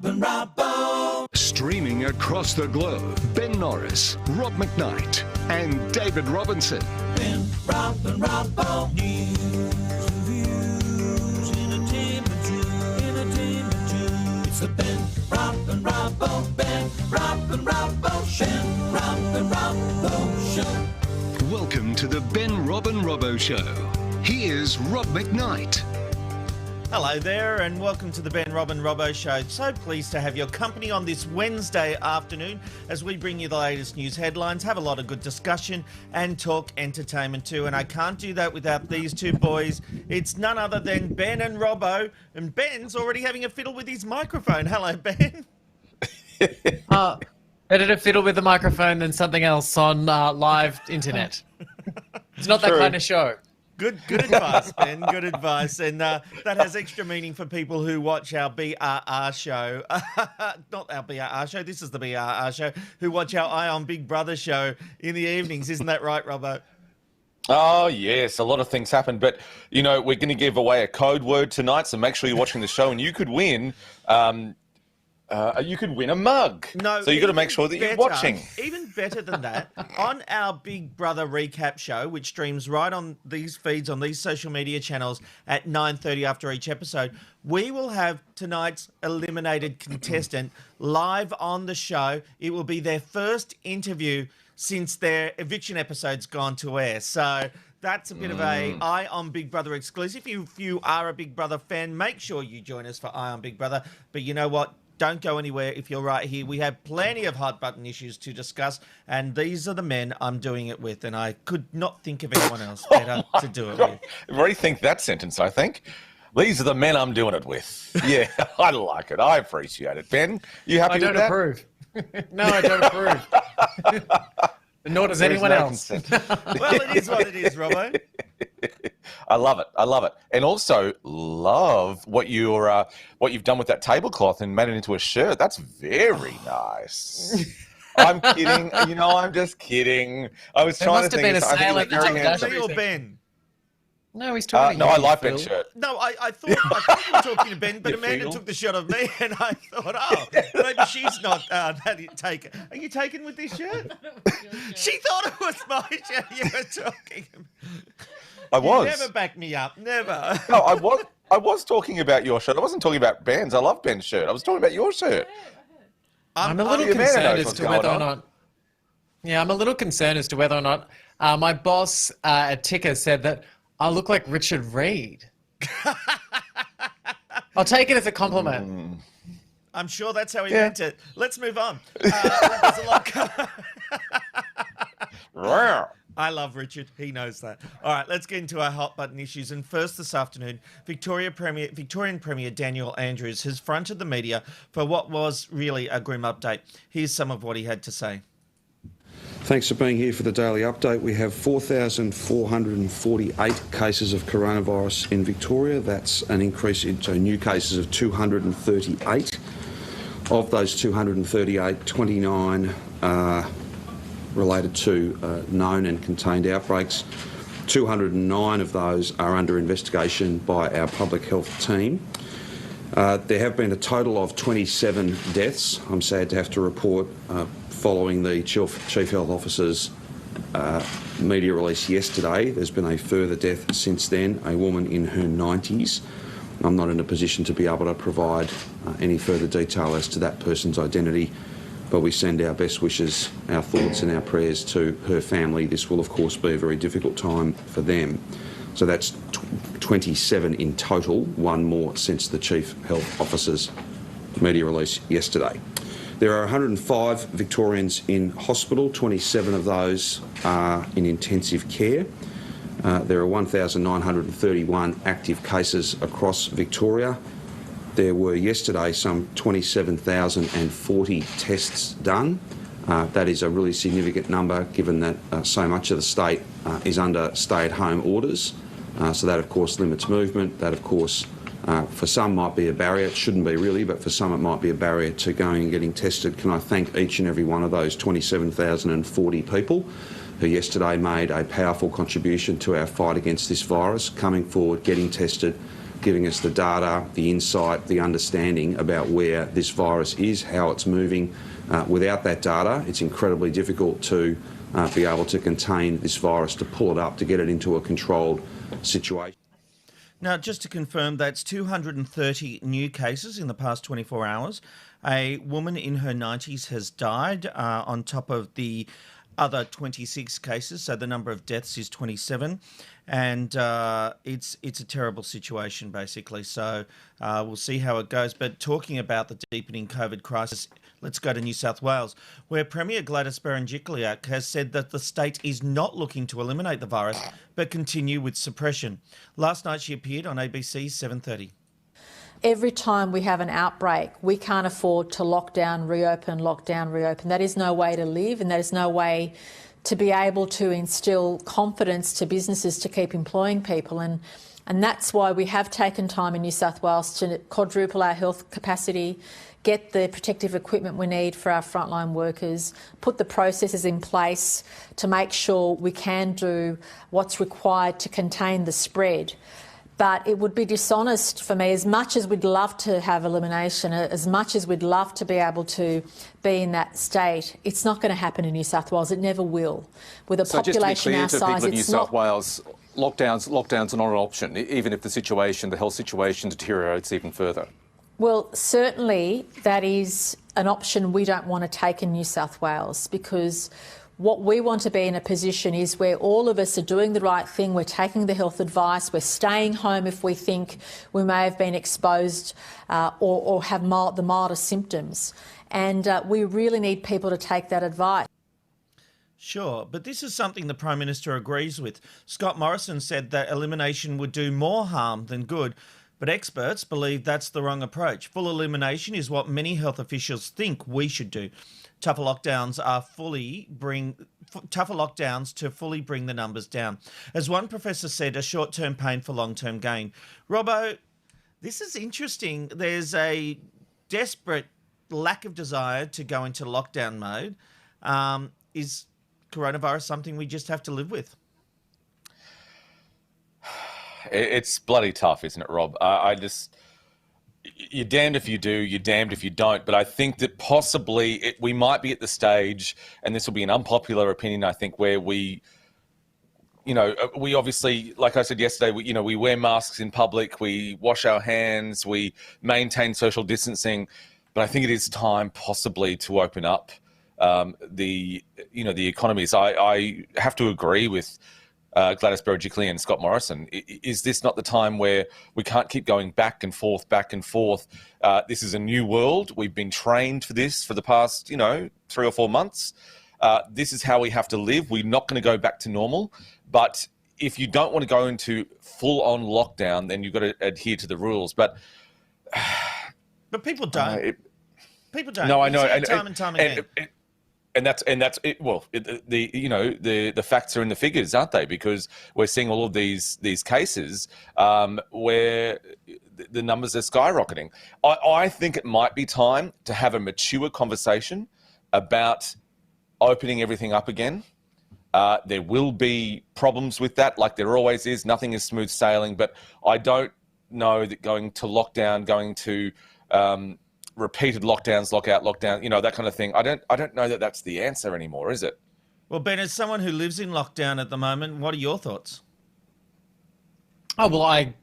and Robbo. Streaming across the globe, Ben Norris, Rob McKnight, and David Robinson. Ben, Rob and Robbo. News, reviews, entertainment too. It's the Ben, Rob and Robbo. Ben, Rob and Robbo. Ben, Rob and Robbo Show. Welcome to the Ben, Rob and Robbo Show. Here's Rob McKnight. Hello there and welcome to the Ben, Rob and Robbo Show. So pleased to have your company on this Wednesday afternoon as we bring you the latest news headlines, have a lot of good discussion and talk entertainment too. And I can't do that without these two boys. It's none other than Ben and Robbo, and Ben's already having a fiddle with his microphone. Hello, Ben. Better to fiddle with the microphone than something else on live internet. It's not that kind of show. Good advice, Ben. Good advice. And that has extra meaning for people who watch our BRR show. Not our BRR show. This is the BRR show. Who watch our Eye on Big Brother show in the evenings. Isn't that right, Robbo? Oh, yes. A lot of things happen. But, you know, we're going to give away a code word tonight. So make sure you're watching the show and you could win... you could win a mug. No, so you've got to make sure that you're watching. Even better than that, on our Big Brother recap show, which streams right on these feeds, on these social media channels at 9:30 after each episode, we will have tonight's eliminated contestant live on the show. It will be their first interview since their eviction episode's gone to air. So... that's a bit of a Eye on Big Brother exclusive. If you are a Big Brother fan, make sure you join us for Eye on Big Brother. But you know what? Don't go anywhere if you're right here. We have plenty of hot button issues to discuss, and these are the men I'm doing it with, and I could not think of anyone else better to do it with. Rethink that sentence, I think. These are the men I'm doing it with. Yeah, I like it. I appreciate it. Ben, you happy with that? I don't approve. No, I don't approve. Nor does anyone else. Well, it is what it is, Robbo. I love it. I love it. And also love what you've done with that tablecloth and made it into a shirt. That's very nice. I'm kidding. You know, I'm just kidding. I was trying to think. There must have been a sale at the Me or Ben? No, he's talking. No, I like Ben's shirt. No, I thought you were talking to Ben, but Amanda took the shot of me, and I thought, oh, maybe she's not taken. Are you taken with this shirt? She thought it was my shirt you were talking about. I was. You never backed me up, never. No, I was talking about your shirt. I wasn't talking about Ben's. I love Ben's shirt. I was talking about your shirt. I'm a little concerned as to whether or not. Yeah, I'm a little concerned as to whether or not my boss at Ticker said that I look like Richard Reed. I'll take it as a compliment. I'm sure that's how he meant it. Let's move on. There's a lot. I love Richard. He knows that. All right, let's get into our hot button issues. And first this afternoon, Victorian Premier Daniel Andrews has fronted the media for what was really a grim update. Here's some of what he had to say. Thanks for being here for the daily update. We have 4,448 cases of coronavirus in Victoria. That's an increase into new cases of 238. Of those 238, 29 related to known and contained outbreaks. 209 of those are under investigation by our public health team. There have been a total of 27 deaths, I'm sad to have to report, following the Chief Health Officer's media release yesterday. There's been a further death since then, a woman in her 90s. I'm not in a position to be able to provide any further detail as to that person's identity, but we send our best wishes, our thoughts and our prayers to her family. This will, of course, be a very difficult time for them. So that's 27 in total, one more since the Chief Health Officer's media release yesterday. There are 105 Victorians in hospital, 27 of those are in intensive care. There are 1,931 active cases across Victoria. There were yesterday some 27,040 tests done. That is a really significant number given that so much of the state is under stay-at-home orders. So that, of course, limits movement. That, of course, for some might be a barrier. It shouldn't be really, but for some it might be a barrier to going and getting tested. Can I thank each and every one of those 27,040 people who yesterday made a powerful contribution to our fight against this virus, coming forward, getting tested, giving us the data, the insight, the understanding about where this virus is, how it's moving. Without that data, it's incredibly difficult to be able to contain this virus, to pull it up, to get it into a controlled situation. Now, just to confirm, that's 230 new cases in the past 24 hours. A woman in her 90s has died on top of the other 26 cases, so the number of deaths is 27, and it's a terrible situation, basically. So we'll see how it goes. But talking about the deepening COVID crisis, let's go to New South Wales, where Premier Gladys Berejiklian has said that the state is not looking to eliminate the virus, but continue with suppression. Last night she appeared on ABC 7:30. Every time we have an outbreak, we can't afford to lock down, reopen, lock down, reopen. That is no way to live, and that is no way to be able to instill confidence to businesses to keep employing people. And that's why we have taken time in New South Wales to quadruple our health capacity, get the protective equipment we need for our frontline workers, put the processes in place to make sure we can do what's required to contain the spread. But it would be dishonest for me, as much as we'd love to have elimination, as much as we'd love to be able to be in that state, it's not going to happen in New South Wales. It never will. With a population our size, so just to be clear to people in New it's South not... Wales, lockdowns are not an option, even if the health situation deteriorates even further. Well, certainly that is an option we don't want to take in New South Wales, because what we want to be in a position is where all of us are doing the right thing, we're taking the health advice, we're staying home if we think we may have been exposed or have the milder symptoms. And we really need people to take that advice. Sure, but this is something the Prime Minister agrees with. Scott Morrison said that elimination would do more harm than good, but experts believe that's the wrong approach. Full elimination is what many health officials think we should do. Tougher lockdowns to fully bring the numbers down. As one professor said, a short-term pain for long-term gain. Robbo, this is interesting. There's a desperate lack of desire to go into lockdown mode. Is coronavirus something we just have to live with? It's bloody tough, isn't it, Rob? You're damned if you do, you're damned if you don't. But I think that possibly we might be at the stage, and this will be an unpopular opinion, I think, where we obviously, like I said yesterday, we wear masks in public, we wash our hands, we maintain social distancing. But I think it is time possibly to open up the economies. I have to agree with Gladys Berejiklian and Scott Morrison. Is this not the time where we can't keep going back and forth, back and forth? This is a new world. We've been trained for this for the past, 3 or 4 months. This is how we have to live. We're not going to go back to normal. But if you don't want to go into full-on lockdown, then you've got to adhere to the rules. But people don't. People don't. No, I know. Time and time again. And that's it. Well, the facts are in the figures, aren't they? Because we're seeing all of these cases where the numbers are skyrocketing. I think it might be time to have a mature conversation about opening everything up again. There will be problems with that, like there always is. Nothing is smooth sailing. But I don't know that going to lockdown, going to repeated lockdowns, lockdown, that kind of thing. I don't know that that's the answer anymore, is it? Well, Ben, as someone who lives in lockdown at the moment, what are your thoughts? Oh, well, I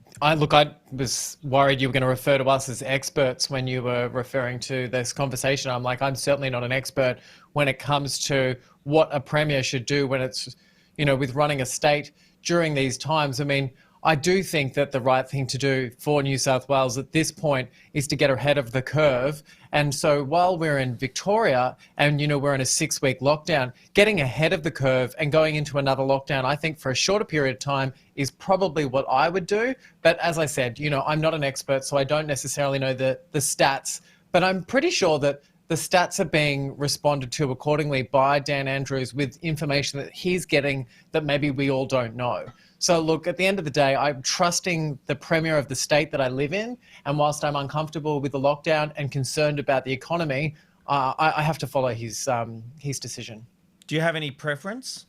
was worried you were going to refer to us as experts when you were referring to this conversation. I'm certainly not an expert when it comes to what a premier should do when it's, with running a state during these times. I mean, I do think that the right thing to do for New South Wales at this point is to get ahead of the curve. And so while we're in Victoria and, we're in a 6-week lockdown, getting ahead of the curve and going into another lockdown, I think for a shorter period of time is probably what I would do. But as I said, I'm not an expert, so I don't necessarily know the stats, but I'm pretty sure that the stats are being responded to accordingly by Dan Andrews with information that he's getting that maybe we all don't know. So look, at the end of the day, I'm trusting the Premier of the state that I live in. And whilst I'm uncomfortable with the lockdown and concerned about the economy, I have to follow his decision. Do you have any preference?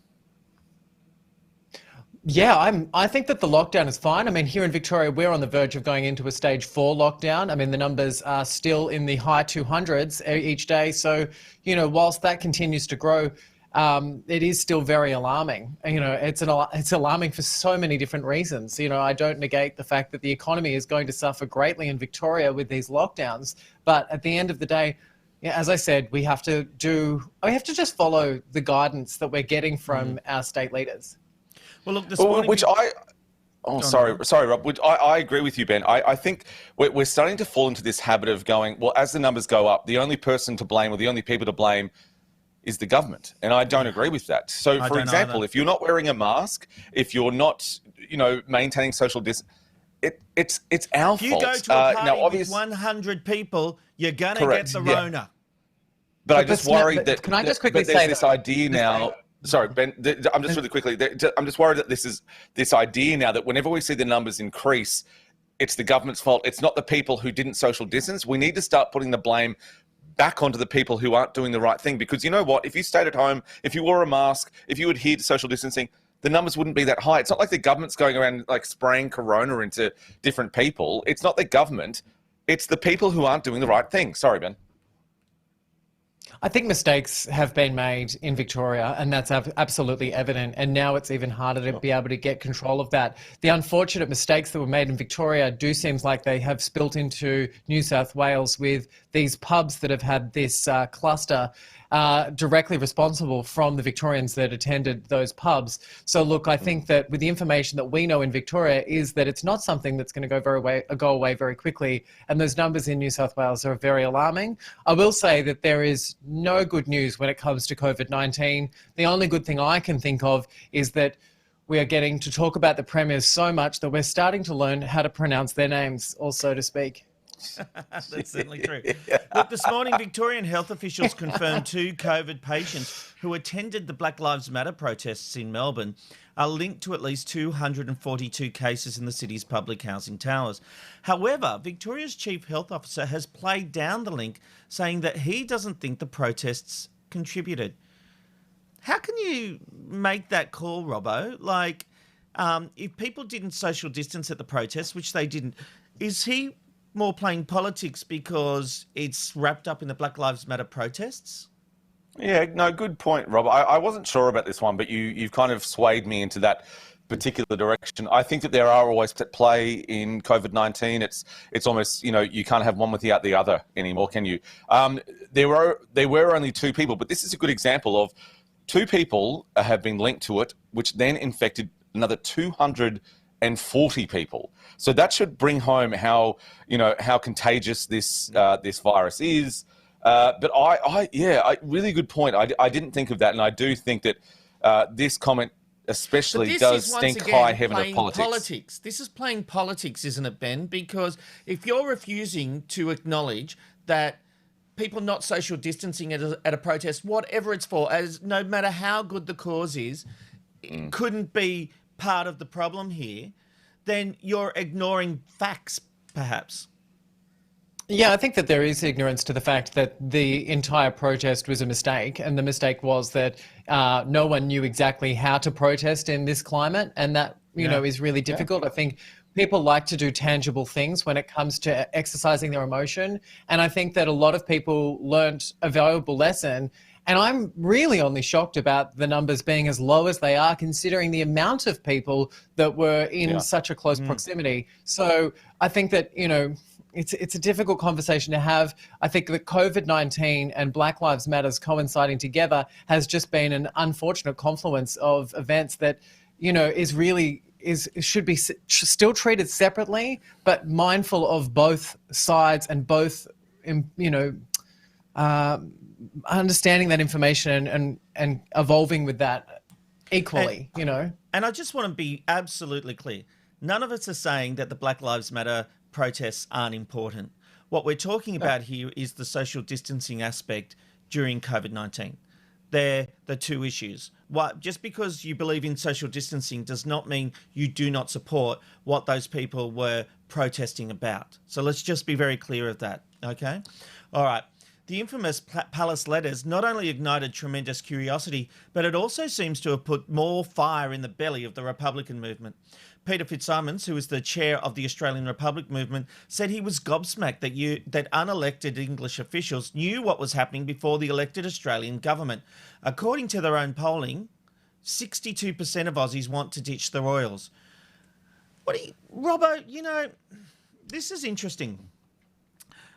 I think that the lockdown is fine. I mean, here in Victoria, we're on the verge of going into a stage 4 lockdown. I mean, the numbers are still in the high 200s each day. So, whilst that continues to grow, it is still very alarming. It's alarming for so many different reasons. I don't negate the fact that the economy is going to suffer greatly in Victoria with these lockdowns. But at the end of the day, yeah, as I said, we have to just follow the guidance that we're getting from our state leaders. Well, look, this morning... Sorry, Rob. Which I agree with you, Ben. I think we're starting to fall into this habit of going, well, as the numbers go up, the only person to blame or the only people to blame is the government. And I don't agree with that. So, for example, if you're not wearing a mask, if you're not, maintaining social distance, it's our fault. If you go to a party with 100 people, you're going to get the Rona. But I just worry that... Can I just quickly say there's this idea now... Sorry, Ben, I'm just really quickly, I'm just worried that this idea now that whenever we see the numbers increase, it's the government's fault. It's not the people who didn't social distance. We need to start putting the blame back onto the people who aren't doing the right thing. Because you know what? If you stayed at home, if you wore a mask, if you adhered to social distancing, the numbers wouldn't be that high. It's not like the government's going around like spraying corona into different people. It's not the government. It's the people who aren't doing the right thing. Sorry, Ben. I think mistakes have been made in Victoria, and that's absolutely evident. And now it's even harder to be able to get control of that. The unfortunate mistakes that were made in Victoria do seem like they have spilt into New South Wales with these pubs that have had this cluster directly responsible from the Victorians that attended those pubs. So look, I think that with the information that we know in Victoria is that it's not something that's going to go away very quickly. And those numbers in New South Wales are very alarming. I will say that there is no good news when it comes to COVID-19. The only good thing I can think of is that we are getting to talk about the premiers so much that we're starting to learn how to pronounce their names, or so to speak. That's certainly true. Look, this morning, Victorian health officials confirmed 2 COVID patients who attended the Black Lives Matter protests in Melbourne are linked to at least 242 cases in the city's public housing towers. However, Victoria's chief health officer has played down the link, saying that he doesn't think the protests contributed. How can you make that call, Robbo? Like, if people didn't social distance at the protests, which they didn't, is he more playing politics because it's wrapped up in the Black Lives Matter protests? Yeah, no, good point, Rob. I wasn't sure about this one, but you've kind of swayed me into that particular direction. I think that there are always at play in COVID-19. It's almost, you can't have one without the other anymore, can you? There were only 2 people, but this is a good example of 2 people have been linked to it, which then infected another 240 people. So that should bring home how contagious this virus is. But really good point. I didn't think of that, and I do think that this comment especially does stink high heaven of politics. This is playing politics, isn't it, Ben? Because if you're refusing to acknowledge that people not social distancing at a protest, whatever it's for, as no matter how good the cause is, it couldn't be part of the problem here, then you're ignoring facts, perhaps. Yeah, I think that there is ignorance to the fact that the entire protest was a mistake, and the mistake was that no one knew exactly how to protest in this climate, and that is really difficult. I think people like to do tangible things when it comes to exercising their emotion, and I think that a lot of people learnt a valuable lesson. And I'm really only shocked about the numbers being as low as they are, considering the amount of people that were in such a close proximity. So I think that, it's a difficult conversation to have. I think that COVID-19 and Black Lives Matters coinciding together has just been an unfortunate confluence of events that, should be still treated separately, but mindful of both sides and both, understanding that information and evolving with that equally, And I just want to be absolutely clear. None of us are saying that the Black Lives Matter protests aren't important. What we're talking about here is the social distancing aspect during COVID-19. They're the 2 issues. Just because you believe in social distancing does not mean you do not support what those people were protesting about. So let's just be very clear of that, okay? All right. the infamous palace letters not only ignited tremendous curiosity, but it also seems to have put more fire in the belly of the Republican movement. Peter Fitzsimons, who is the chair of the Australian Republic movement, said he was gobsmacked that unelected English officials knew what was happening before the elected Australian government. According to their own polling, 62% of Aussies want to ditch the Royals. Robbo, this is interesting.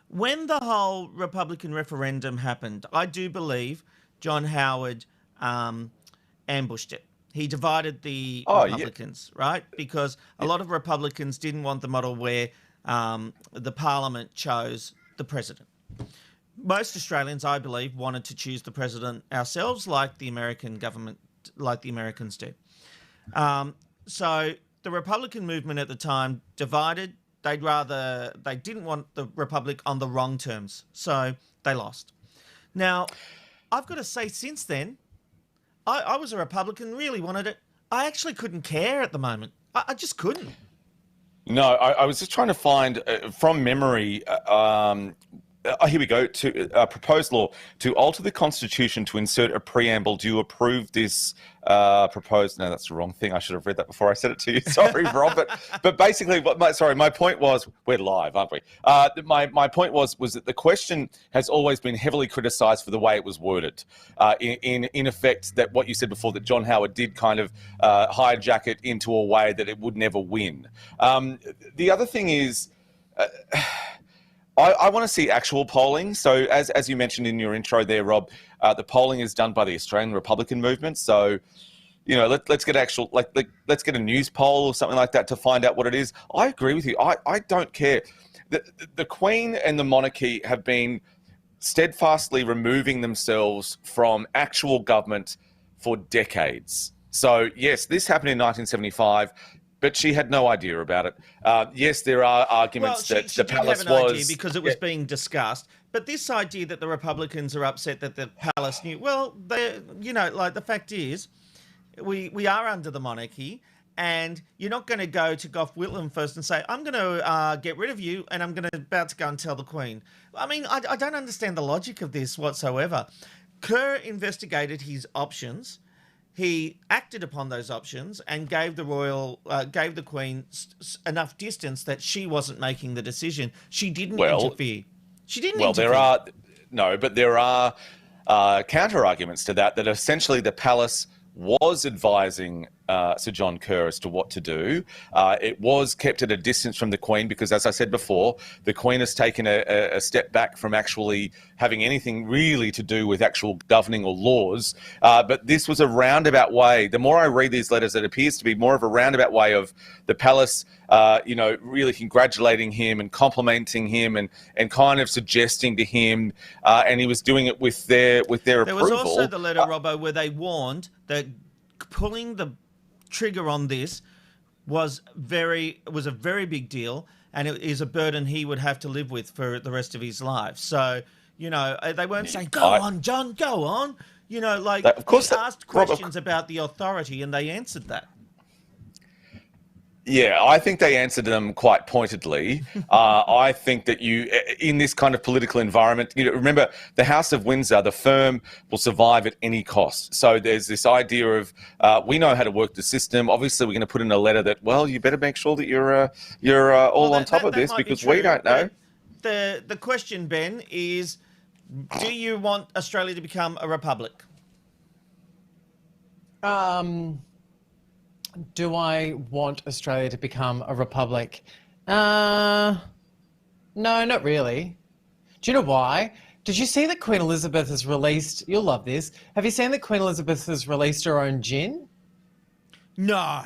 When the whole Republican referendum happened, I do believe John Howard ambushed it. He divided the Republicans, right? Because a lot of Republicans didn't want the model where the parliament chose the president. Most Australians, I believe, wanted to choose the president ourselves, like the American government, like the Americans do. So the Republican movement at the time divided. They didn't want the Republic on the wrong terms, so they lost. Now, I've got to say, since then, I was a Republican, really wanted it. I actually couldn't care at the moment. I just couldn't. No, I was just trying to find, from memory, here we go, to proposed law to alter the Constitution to insert a preamble. Do you approve this proposed? No, that's the wrong thing. I should have read that before I said it to you. Sorry, Rob. But basically, my point was, we're live, aren't we? My point was that the question has always been heavily criticised for the way it was worded. In effect, that what you said before, that John Howard did kind of hijack it into a way that it would never win. The other thing is, I want to see actual polling. So as you mentioned in your intro there, Rob, the polling is done by the Australian Republican movement. So, let's get let's get a news poll or something like that to find out what it is. I agree with you. I don't care. The Queen and the monarchy have been steadfastly removing themselves from actual government for decades. So yes, this happened in 1975. But she had no idea about it. Yes, there are arguments that the palace have an idea because it was being discussed. But this idea that the Republicans are upset that the palace knew, well, the fact is, we are under the monarchy, and you're not going to go to Gough Whitlam first and say, I'm going to get rid of you, and I'm about to go and tell the Queen. I mean, I don't understand the logic of this whatsoever. Kerr investigated his options. He acted upon those options and gave the Queen enough distance that she wasn't making the decision. She didn't interfere. She didn't interfere. There are counter arguments to that essentially the palace was advising Sir John Kerr as to what to do. It was kept at a distance from the Queen because, as I said before, the Queen has taken a step back from actually having anything really to do with actual governing or laws. But this was a roundabout way. The more I read these letters, it appears to be more of a roundabout way of the palace, really congratulating him and complimenting him and kind of suggesting to him, and he was doing it with their approval. There was also the letter, Robbo, where they warned that pulling the trigger on this was a very big deal, and it is a burden he would have to live with for the rest of his life. So, they weren't saying, go on, John, go on. Of course, he asked questions about the authority, and they answered that. Yeah, I think they answered them quite pointedly. I think that in this kind of political environment, remember the House of Windsor, the firm will survive at any cost. So there's this idea of we know how to work the system. Obviously, we're going to put in a letter that, well, you better make sure that you're all on top of this because we don't know. The question, Ben, is do you want Australia to become a republic? Do I want Australia to become a republic? No, not really. Do you know why? Did you see that Queen Elizabeth has released... You'll love this. Have you seen that Queen Elizabeth has released her own gin? No.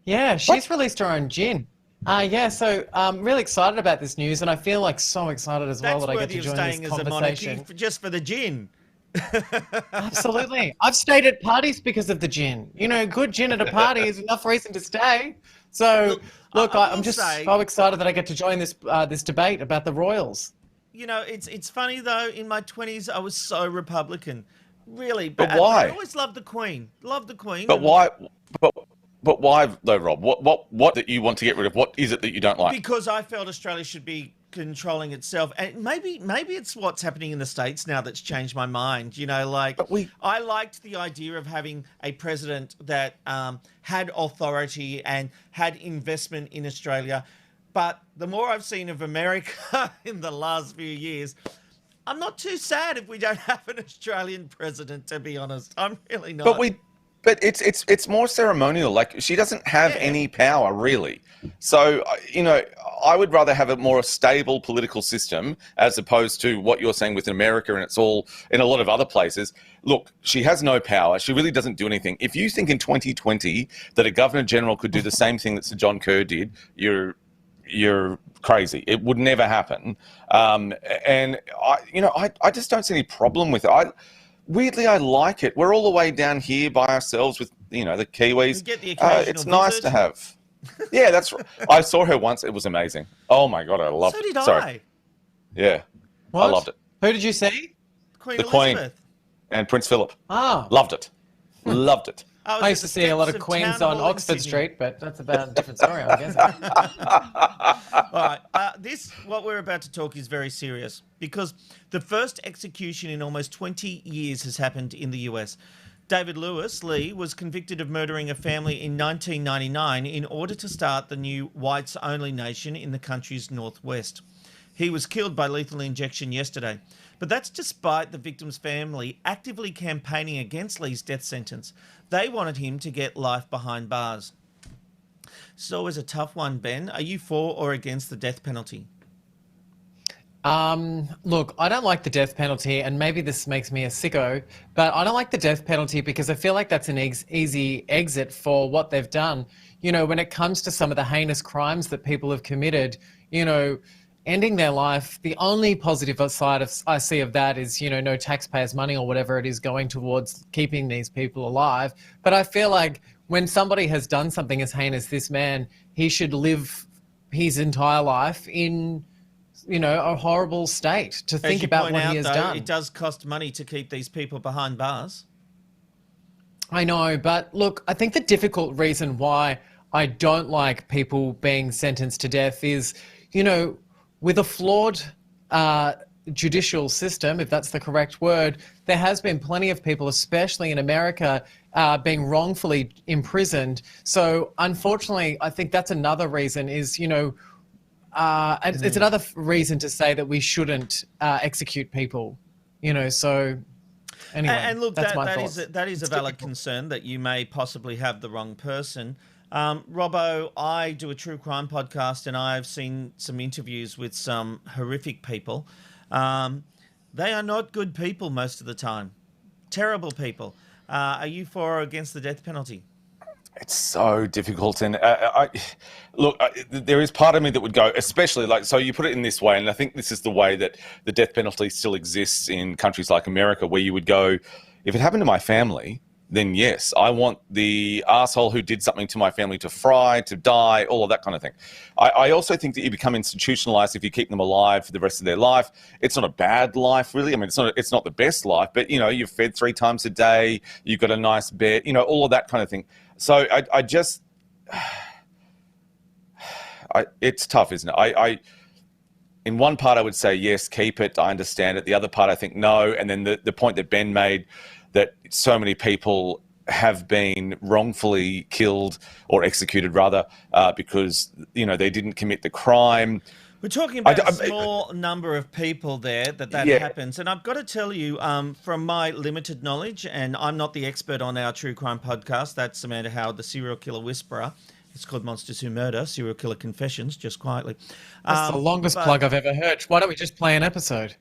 Yeah, she's released her own gin. So I'm really excited about this news, and I feel like so excited as well that I get to join this conversation. Just for the gin. Absolutely. I've stayed at parties because of the gin. Good gin at a party is enough reason to stay. So, look, I'm just so excited that I get to join this debate about the Royals. It's funny, though, in my 20s, I was so Republican. Really. But why? I always loved the Queen. But why? But why, though, Rob? What that you want to get rid of? What is it that you don't like? Because I felt Australia should be controlling itself. And maybe it's what's happening in the States now that's changed my mind. You know, like I liked the idea of having a president that had authority and had investment in Australia. But the more I've seen of America in the last few years, I'm not too sad if we don't have an Australian president, to be honest. I'm really not. But it's more ceremonial. Like, she doesn't have any power, really. So, I would rather have a more stable political system as opposed to what you're saying with America, and it's all in a lot of other places. Look, she has no power. She really doesn't do anything. If you think in 2020 that a Governor General could do the same thing that Sir John Kerr did, you're crazy. It would never happen. And I just don't see any problem with it. Weirdly, I like it. We're all the way down here by ourselves with, the Kiwis. You get the occasional it's nice visit. to have. Yeah, that's right. I saw her once. It was amazing. Oh my God, I loved it. So did I. Sorry. Yeah. What? I loved it. Who did you see? Queen The Queen. Elizabeth. And Prince Philip. Ah. Loved it. Loved it. I used to see a lot of Queens on Oxford Street, but that's about a different story, I'm guessing. All right. What we're about to talk is very serious because the first execution in almost 20 years has happened in the US. David Lewis Lee was convicted of murdering a family in 1999 in order to start the new whites-only nation in the country's northwest. He was killed by lethal injection yesterday. But that's despite the victim's family actively campaigning against Lee's death sentence. They wanted him to get life behind bars. It's always a tough one, Ben. Are you for or against the death penalty? Look, I don't like the death penalty, and maybe this makes me a sicko, but I don't like the death penalty because I feel like that's an easy exit for what they've done. When it comes to some of the heinous crimes that people have committed, ending their life, the only positive side I see of that is, no taxpayers' money or whatever it is going towards keeping these people alive. But I feel like when somebody has done something as heinous as this man, he should live his entire life in, a horrible state to think about what he has done. It does cost money to keep these people behind bars. I know, but look, I think the difficult reason why I don't like people being sentenced to death is, with a flawed judicial system, if that's the correct word, there has been plenty of people, especially in America, being wrongfully imprisoned. So unfortunately, I think that's another reason is, it's another reason to say that we shouldn't execute people, so anyway, And look, that's my that thoughts. is a valid concern that you may possibly have the wrong person. Robbo, I do a true crime podcast and I've seen some interviews with some horrific people. They are not good people most of the time. Terrible people. Are you for or against the death penalty? It's so difficult. And there is part of me that would go, especially so you put it in this way, and I think this is the way that the death penalty still exists in countries like America, where you would go, if it happened to my family, then yes, I want the asshole who did something to my family to fry, to die, all of that kind of thing. I also think that you become institutionalized if you keep them alive for the rest of their life. It's not a bad life, really. I mean, it's not the best life, but, you're fed 3 times a day, you've got a nice bed, all of that kind of thing. So it's tough, isn't it? In one part, I would say, yes, keep it, I understand it. The other part, I think, no. And then the point that Ben made, that so many people have been wrongfully killed or executed, rather, because, they didn't commit the crime. We're talking about a small number of people there that happens. And I've got to tell you, from my limited knowledge, and I'm not the expert on our true crime podcast, that's Amanda Howard, the serial killer whisperer. It's called Monsters Who Murder, Serial Killer Confessions, just quietly. That's the longest plug I've ever heard. Why don't we just play an episode?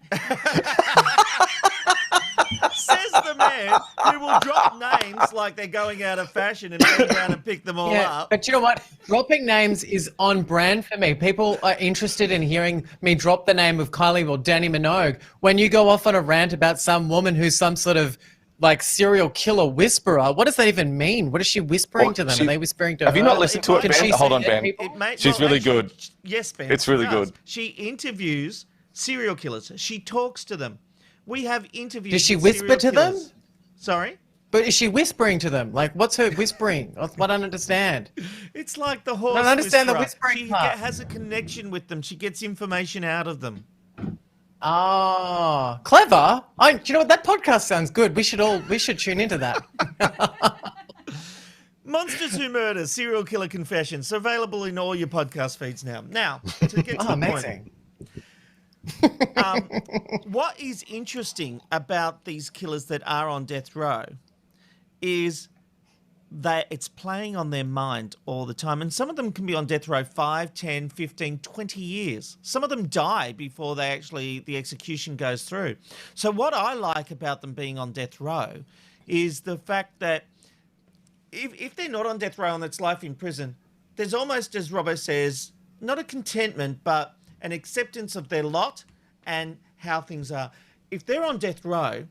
Says the man who will drop names like they're going out of fashion and turn around and pick them all up. But you know what? Dropping names is on brand for me. People are interested in hearing me drop the name of Kylie or Danny Minogue. When you go off on a rant about some woman who's some sort of serial killer whisperer, what does that even mean? What is she whispering to them? Are they whispering to her? Have you not listened to it, Ben? Hold on, Ben. She's really good. Yes, Ben. It's really good. She interviews serial killers. She talks to them. We have interviews. Does she with whisper to serial them? killers. Sorry? But is she whispering to them? What's her whispering? I don't understand. It's like the horse. I don't understand the whisperer. whispering part. Has a connection with them. She gets information out of them. Oh, clever. Do you know what? That podcast sounds good. We should tune into that. Monsters Who Murder, Serial Killer Confessions, available in all your podcast feeds now. Now, to get to the amazing. point, what is interesting about these killers that are on death row is that it's playing on their mind all the time. And some of them can be on death row 5, 10, 15, 20 years. Some of them die before the execution goes through. So what I like about them being on death row is the fact that if they're not on death row and it's life in prison, there's almost, as Robbo says, not a contentment, but an acceptance of their lot and how things are. If they're on death row,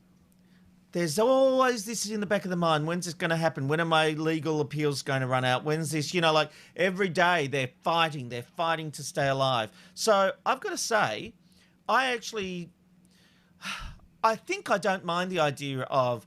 there's always this in the back of the mind. When's this going to happen? When are my legal appeals going to run out? When's this? Like every day they're fighting to stay alive. So I've got to say, I think I don't mind the idea of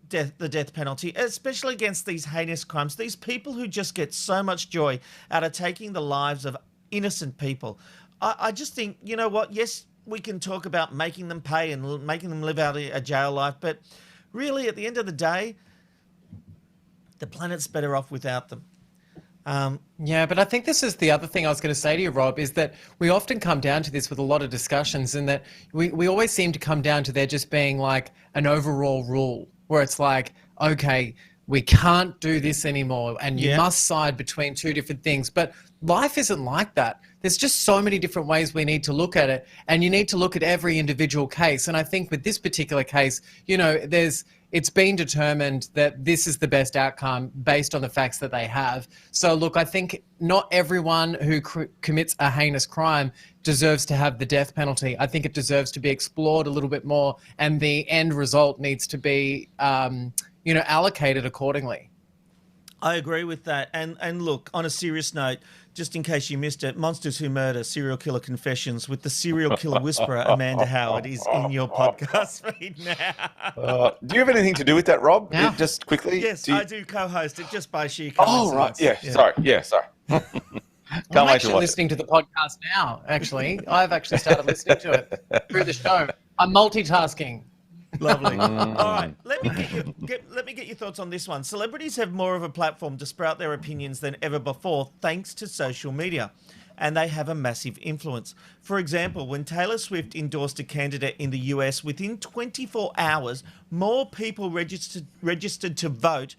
the death penalty, especially against these heinous crimes. These people who just get so much joy out of taking the lives of innocent people. I just think, you know what? Yes, we can talk about making them pay and making them live out a jail life, but really, at the end of the day, the planet's better off without them. Yeah, but I think this is the other thing I was going to say to you, Rob, is that we often come down to this with a lot of discussions, and that we always seem to come down to there just being like an overall rule where it's like, okay, we can't do this anymore and you must side between two different things. But life isn't like that. There's just so many different ways we need to look at it, and you need to look at every individual case. And I think with this particular case, it's been determined that this is the best outcome based on the facts that they have. So look, I think not everyone who commits a heinous crime deserves to have the death penalty. I think it deserves to be explored a little bit more, and the end result needs to be, allocated accordingly. I agree with that. And look, on a serious note, just in case you missed it, Monsters Who Murder, Serial Killer Confessions with the serial killer whisperer, Amanda Howard, is in your podcast feed now. Do you have anything to do with that, Rob? Yeah. Just quickly? Yes, I do co-host it just by sheer coincidence. Oh, right. Yeah. Sorry. Can't I'm wait actually to watch listening to the podcast now, actually. I've actually started listening to it through the show. I'm multitasking. Lovely. All right, let me get your thoughts on this one. Celebrities have more of a platform to sprout their opinions than ever before, thanks to social media, and they have a massive influence. For example, when Taylor Swift endorsed a candidate in the US, within 24 hours, more people registered to vote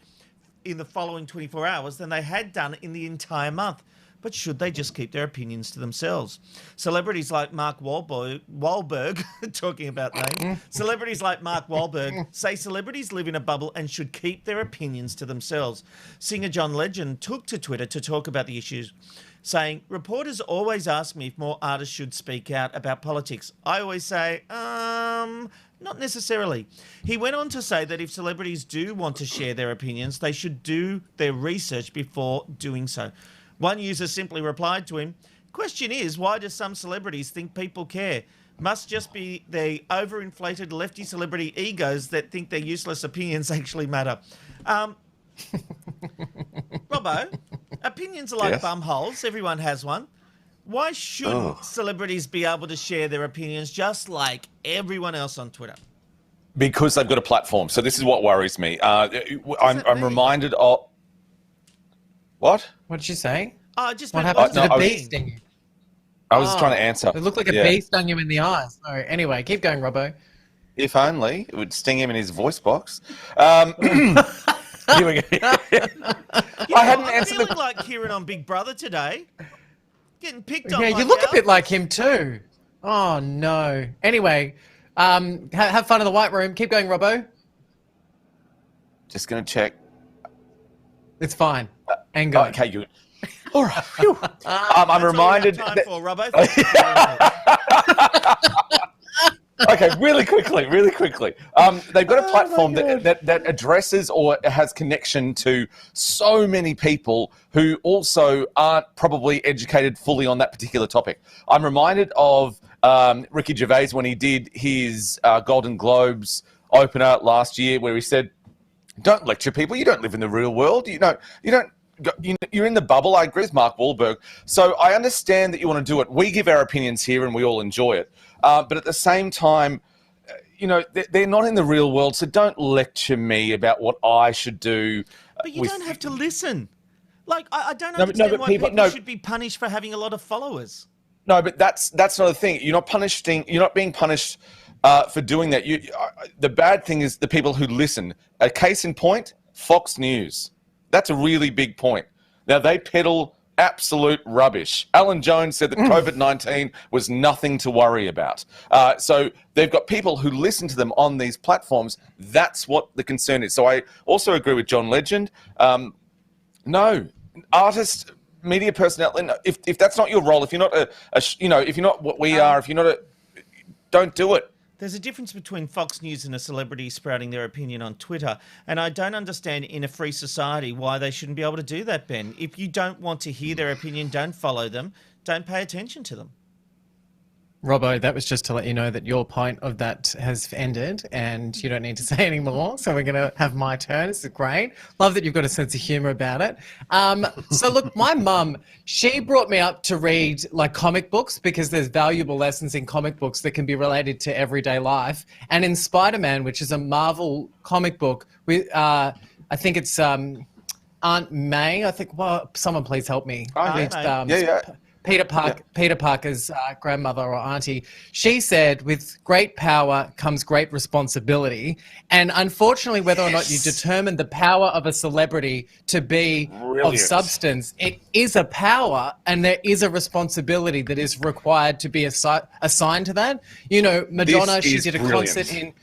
in the following 24 hours than they had done in the entire month. But should they just keep their opinions to themselves? Celebrities like Mark Wahlberg talking about names, celebrities like Mark Wahlberg say celebrities live in a bubble and should keep their opinions to themselves. Singer John Legend took to Twitter to talk about the issues, saying, "Reporters always ask me if more artists should speak out about politics. I always say, not necessarily." He went on to say that if celebrities do want to share their opinions, they should do their research before doing so. One user simply replied to him, "Question is, why do some celebrities think people care? Must just be the overinflated lefty celebrity egos that think their useless opinions actually matter." Robbo, opinions are like bum holes. Everyone has one. Why shouldn't celebrities be able to share their opinions just like everyone else on Twitter? Because they've got a platform. So this is what worries me. I'm reminded of... What? What did you say? Oh, I just what meant, happened? what Did does a it bee mean? sting you? I was trying to answer. It looked like a bee stung him in the eye. So anyway, keep going, Robbo. If only it would sting him in his voice box. Here we go. I hadn't I'm answered feeling like Kieran on Big Brother today. Getting picked on. Yeah, you look a bit like him too. Oh no. Anyway, have fun in the White Room. Keep going, Robbo. Just going to check. It's fine. And go. Okay, good. All right. I'm reminded. Time for Robbo. Okay, really quickly. They've got a platform that addresses or has connection to so many people who also aren't probably educated fully on that particular topic. I'm reminded of Ricky Gervais when he did his Golden Globes opener last year, where he said, "Don't lecture people. You don't live in the real world. You don't you're in the bubble. I agree with Mark Wahlberg. So I understand that you want to do it. We give our opinions here and we all enjoy it. But at the same time, they're not in the real world. So don't lecture me about what I should do. But you don't have to listen. Like, I don't understand why people should be punished for having a lot of followers. No, but that's not the thing. You're not being punished for doing that. The bad thing is the people who listen. A case in point, Fox News. That's a really big point. Now, they peddle absolute rubbish. Alan Jones said that COVID-19 was nothing to worry about. So they've got people who listen to them on these platforms. That's what the concern is. So I also agree with John Legend. No, artist, media personnel. If that's not your role, if you're not if you're not what we are, if you're not don't do it. There's a difference between Fox News and a celebrity sprouting their opinion on Twitter, and I don't understand in a free society why they shouldn't be able to do that, Ben. If you don't want to hear their opinion, don't follow them, don't pay attention to them. Robbo, that was just to let you know that your point of that has ended and you don't need to say any more. So we're going to have my turn. This is great. Love that you've got a sense of humour about it. So look, my mum, she brought me up to read like comic books because there's valuable lessons in comic books that can be related to everyday life. And in Spider-Man, which is a Marvel comic book, I think it's Aunt May. I think, well, someone please help me. Peter Parker's grandmother or auntie, she said, with great power comes great responsibility. And unfortunately, whether or not you determine the power of a celebrity to be of substance, it is a power and there is a responsibility that is required to be assigned to that. You know, Madonna, she did a concert in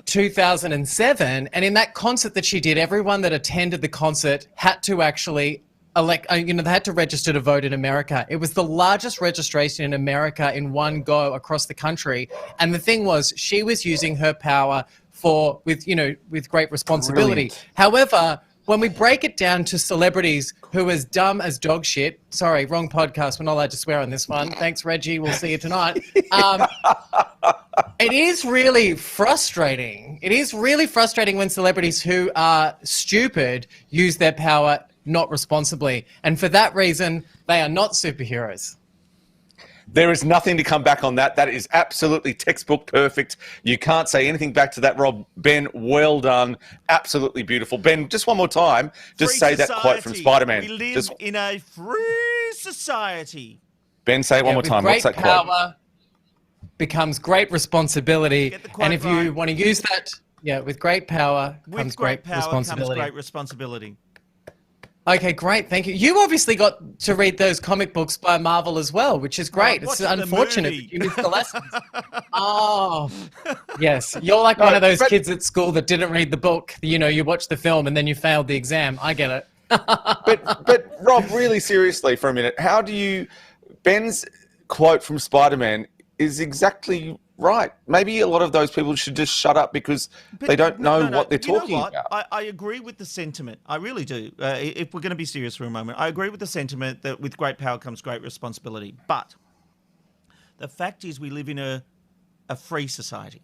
2007. And in that concert that she did, everyone that attended the concert had to actually they had to register to vote in America. It was the largest registration in America in one go across the country. And the thing was, she was using her power with great responsibility. Brilliant. However, when we break it down to celebrities who are as dumb as dog shit, sorry, wrong podcast, we're not allowed to swear on this one. Thanks, Reggie. We'll see you tonight. It is really frustrating. It is really frustrating when celebrities who are stupid use their power not responsibly. And for that reason, they are not superheroes. There is nothing to come back on that. That is absolutely textbook perfect. You can't say anything back to that, Rob. Ben, well done. Absolutely beautiful. Ben, just one more time, just say that quote from Spider-Man. We live in a free society. Ben, say it one more time. What's that quote? Great power becomes great responsibility. And if you want to use that, with great power comes great responsibility. Okay, great. Thank you. You obviously got to read those comic books by Marvel as well, which is great. It's unfortunate that you missed the lessons. Oh, yes. You're like one of those kids at school that didn't read the book. You watched the film and then you failed the exam. I get it. But Rob, really seriously for a minute, Ben's quote from Spider-Man is exactly right. Maybe a lot of those people should just shut up because they don't know what they're talking about. I agree with the sentiment. I really do. If we're going to be serious for a moment, I agree with the sentiment that with great power comes great responsibility. But the fact is we live in a free society.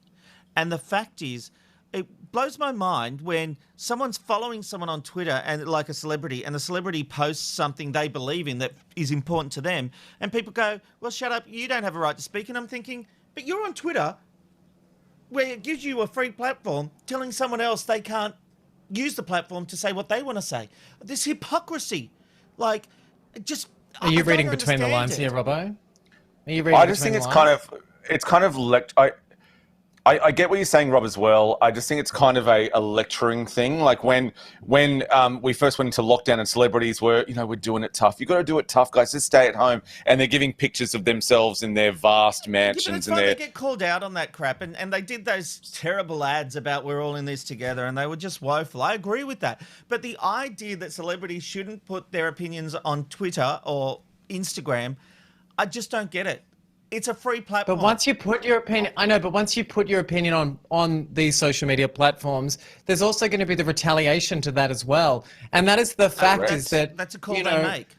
And the fact is it blows my mind when someone's following someone on Twitter and like a celebrity and the celebrity posts something they believe in that is important to them and people go, well, shut up, you don't have a right to speak. And I'm thinking, but you're on Twitter where it gives you a free platform telling someone else they can't use the platform to say what they want to say. This hypocrisy. Are you reading between the lines here, Robbo? Are you reading I just think it's kind of I get what you're saying, Rob, as well. I just think it's kind of a lecturing thing. Like when we first went into lockdown and celebrities were, we're doing it tough. You've got to do it tough, guys. Just stay at home. And they're giving pictures of themselves in their vast mansions. Yeah, but they get called out on that crap. And they did those terrible ads about we're all in this together and they were just woeful. I agree with that. But the idea that celebrities shouldn't put their opinions on Twitter or Instagram, I just don't get it. It's a free platform. But once you put your opinion, once you put your opinion on these social media platforms, there's also going to be the retaliation to that as well. And that is the fact is that that's a call they make.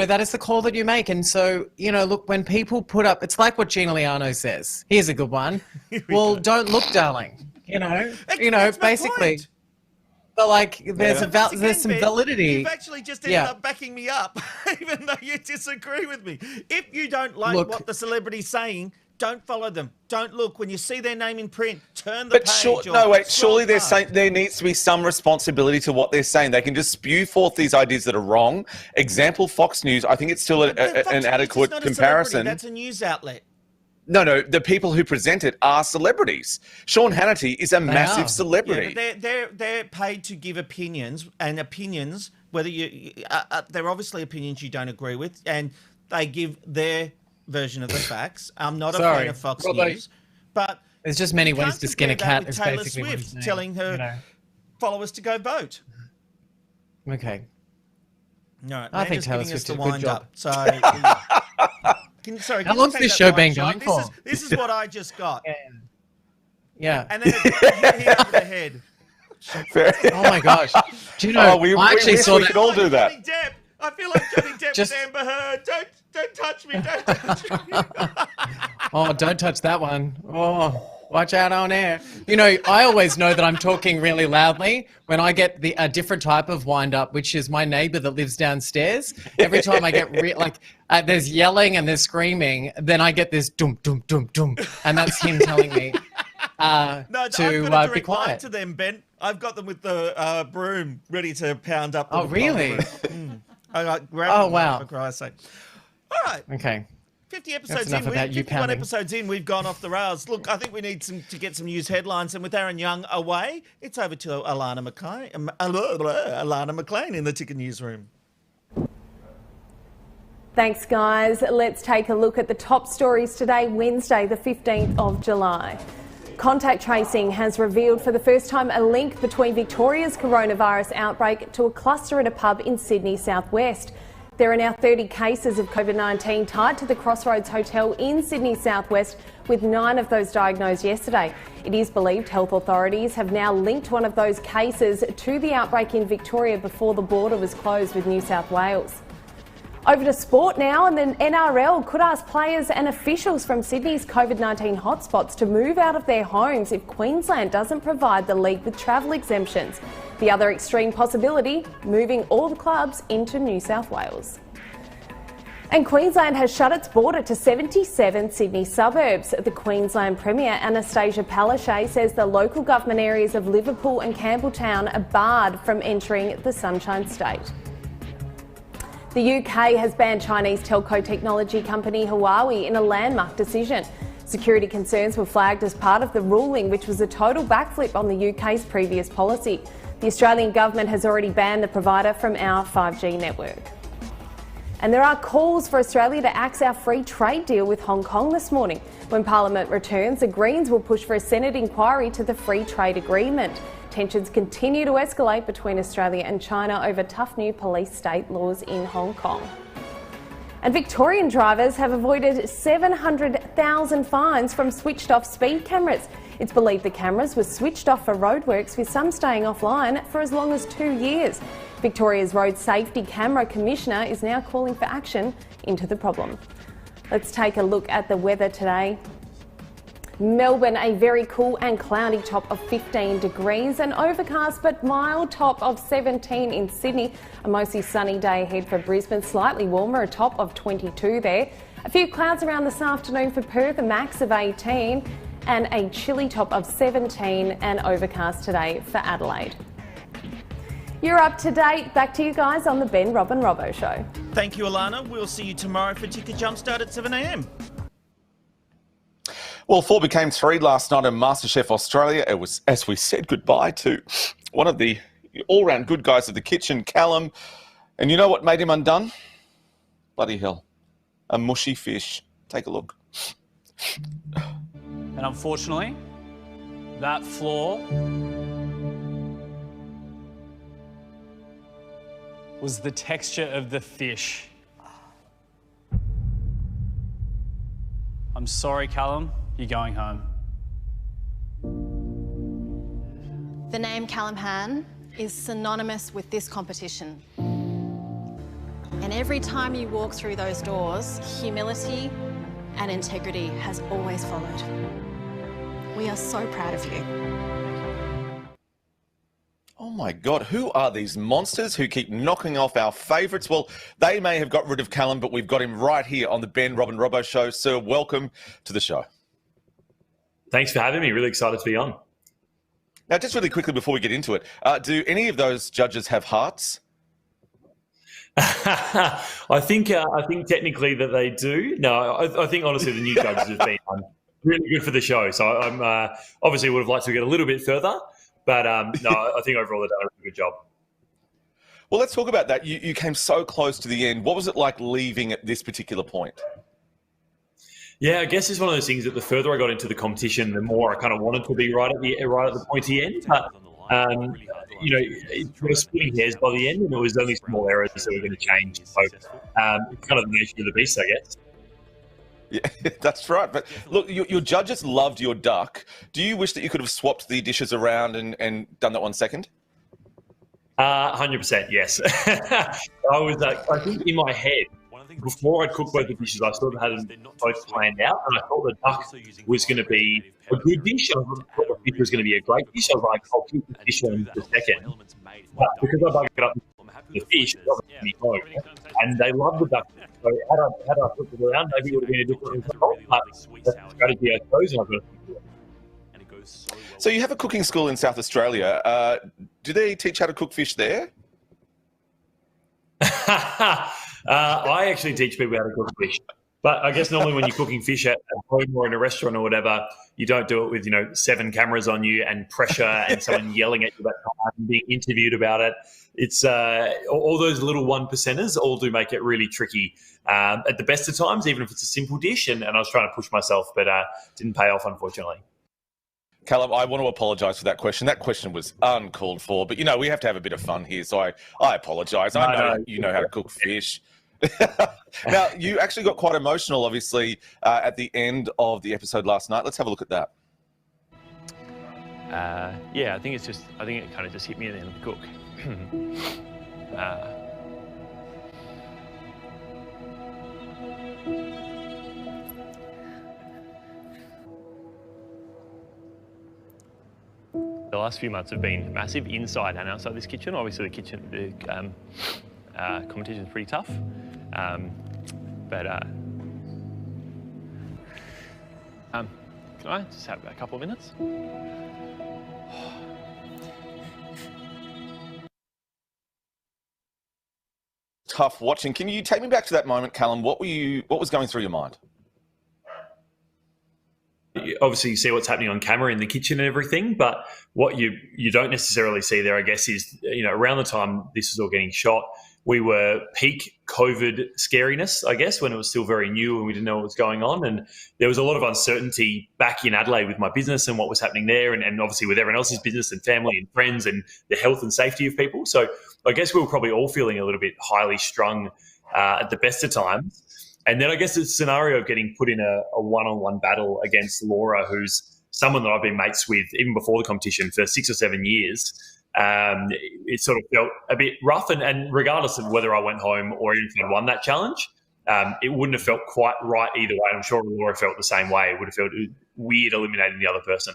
That is the call that you make. And so, look, when people put up, it's like what Gina Liano says. Here's a good one. Well, don't look, darling. Basically. But like, there's Once there's again, some Ben, validity. You've actually just ended up backing me up, even though you disagree with me. If you don't like what the celebrity's saying, don't follow them. Don't look. When you see their name in print, turn the But page. surely there needs to be some responsibility to what they're saying. They can just spew forth these ideas that are wrong. Example, Fox News. I think it's still an adequate comparison. That's a news outlet. No, the people who present it are celebrities. Sean Hannity is a massive celebrity. Yeah, but they're paid to give opinions, and opinions, whether they're obviously opinions you don't agree with, and they give their version of the facts. I'm not a fan of Fox News, but there's just many ways to skin a cat. Is Taylor basically what he's Swift saying, telling her followers to go vote. Okay. No, I think Taylor Swift did a good job. So, how long's this show been going for? This is what I just got. Yeah. And then it hit over the head. Oh my gosh! Do you know? we I actually saw we that. could all do that. Johnny Depp. I feel like Johnny Depp with Amber Heard. Don't touch me. Don't touch me. Oh, don't touch that one. Oh, watch out on air. You know, I always know that I'm talking really loudly when I get a different type of wind up, which is my neighbor that lives downstairs. Every time I get there's yelling and there's screaming, then I get this dum dum dum dum, and that's him telling me I've got a be quiet. to them, Ben. I've got them with the broom ready to pound up. Oh, really? Oh, wow. For Christ's sake. All right. Okay. 50 episodes enough in, about you 51 pounding. episodes in, we've gone off the rails. Look, I think we need to get some news headlines, and with Aaron Young away, it's over to Alana McLean in the Ticker Newsroom. Thanks, guys. Let's take a look at the top stories today, Wednesday, the 15th of July. Contact tracing has revealed for the first time a link between Victoria's coronavirus outbreak to a cluster at a pub in Sydney southwest. There are now 30 cases of COVID-19 tied to the Crossroads Hotel in Sydney southwest, with 9 of those diagnosed yesterday. It is believed health authorities have now linked one of those cases to the outbreak in Victoria before the border was closed with New South Wales. Over to sport now, and the NRL could ask players and officials from Sydney's COVID-19 hotspots to move out of their homes if Queensland doesn't provide the league with travel exemptions. The other extreme possibility, moving all the clubs into New South Wales. And Queensland has shut its border to 77 Sydney suburbs. The Queensland Premier Anastasia Palaszczuk says the local government areas of Liverpool and Campbelltown are barred from entering the Sunshine State. The UK has banned Chinese telco technology company Huawei in a landmark decision. Security concerns were flagged as part of the ruling, which was a total backflip on the UK's previous policy. The Australian government has already banned the provider from our 5G network. And there are calls for Australia to axe our free trade deal with Hong Kong this morning. When Parliament returns, the Greens will push for a Senate inquiry to the free trade agreement. Tensions continue to escalate between Australia and China over tough new police state laws in Hong Kong. And Victorian drivers have avoided 700,000 fines from switched off speed cameras. It's believed the cameras were switched off for roadworks, with some staying offline for as long as 2 years. Victoria's Road Safety Camera Commissioner is now calling for action into the problem. Let's take a look at the weather today. Melbourne, a very cool and cloudy top of 15 degrees, an overcast but mild top of 17 in Sydney, a mostly sunny day ahead for Brisbane, slightly warmer, a top of 22 there. A few clouds around this afternoon for Perth, a max of 18, and a chilly top of 17 and overcast today for Adelaide. You're up to date. Back to you guys on the Ben, Rob and Robbo Show. Thank you, Alana. We'll see you tomorrow for Ticker Jumpstart at 7 a.m. Well, 4 became 3 last night in Masterchef Australia. It was as we said goodbye to one of the all-round good guys of the kitchen, Callum. And you know what made him undone? Bloody hell. A mushy fish. Take a look. And unfortunately, that flaw was the texture of the fish. I'm sorry, Callum. You're going home. The name Callum Han is synonymous with this competition. And every time you walk through those doors, humility and integrity has always followed. We are so proud of you. Oh my God, who are these monsters who keep knocking off our favourites? Well, they may have got rid of Callum, but we've got him right here on the Ben, Rob and Robbo show. Sir, welcome to the show. Thanks for having me. Really excited to be on. Now, just really quickly before we get into it, do any of those judges have hearts? I think technically that they do. No, I think honestly the new judges have been really good for the show. So I'm obviously would have liked to get a little bit further, but no, I think overall they've done a really good job. Well, let's talk about that. You came so close to the end. What was it like leaving at this particular point? Yeah, I guess it's one of those things that the further I got into the competition, the more I kind of wanted to be right at the pointy end. But it was splitting hairs by the end, and it was only small errors that were going to change. So it's kind of the nature of the beast, I guess. Yeah, that's right. But look, your judges loved your duck. Do you wish that you could have swapped the dishes around and done that 1 second? 100%, yes. I think in my head, before I'd cooked both the dishes, I sort of had them both planned out, and I thought the duck was going to be a good dish. I thought the fish was going to be a great dish. I was like, I'll keep the fish on the second. But because I bugged it up the fish, and they loved the duck. So had I cooked it around, maybe it would have been a different result. But that's the strategy I chose, and I've got to stick to it. So you have a cooking school in South Australia. Do they teach how to cook fish there? I actually teach people how to cook fish. But I guess normally when you're cooking fish at home or in a restaurant or whatever, you don't do it with, 7 cameras on you and pressure and someone yelling at you about time and being interviewed about it. It's all those little 1%ers all do make it really tricky at the best of times, even if it's a simple dish. And I was trying to push myself, but didn't pay off, unfortunately. Callum, I want to apologise for that question. That question was uncalled for, but, we have to have a bit of fun here, so I apologise. I know you know how to cook fish. Now, you actually got quite emotional, obviously, at the end of the episode last night. Let's have a look at that. I think it kind of just hit me at the end of the cook. The last few months have been massive inside and outside this kitchen. Obviously, the competition is pretty tough, can I just have a couple of minutes? Tough watching. Can you take me back to that moment, Callum? What was going through your mind? Obviously, you see what's happening on camera in the kitchen and everything, but what you don't necessarily see there, I guess, is around the time this was all getting shot, we were peak COVID scariness, I guess, when it was still very new and we didn't know what was going on. And there was a lot of uncertainty back in Adelaide with my business and what was happening there, and obviously with everyone else's business and family and friends and the health and safety of people. So I guess we were probably all feeling a little bit highly strung at the best of times. And then I guess the scenario of getting put in a one-on-one battle against Laura, who's someone that I've been mates with even before the competition for 6 or 7 years, it sort of felt a bit rough. And regardless of whether I went home or even if I won that challenge, it wouldn't have felt quite right either way. I'm sure Laura felt the same way. It would have felt weird eliminating the other person.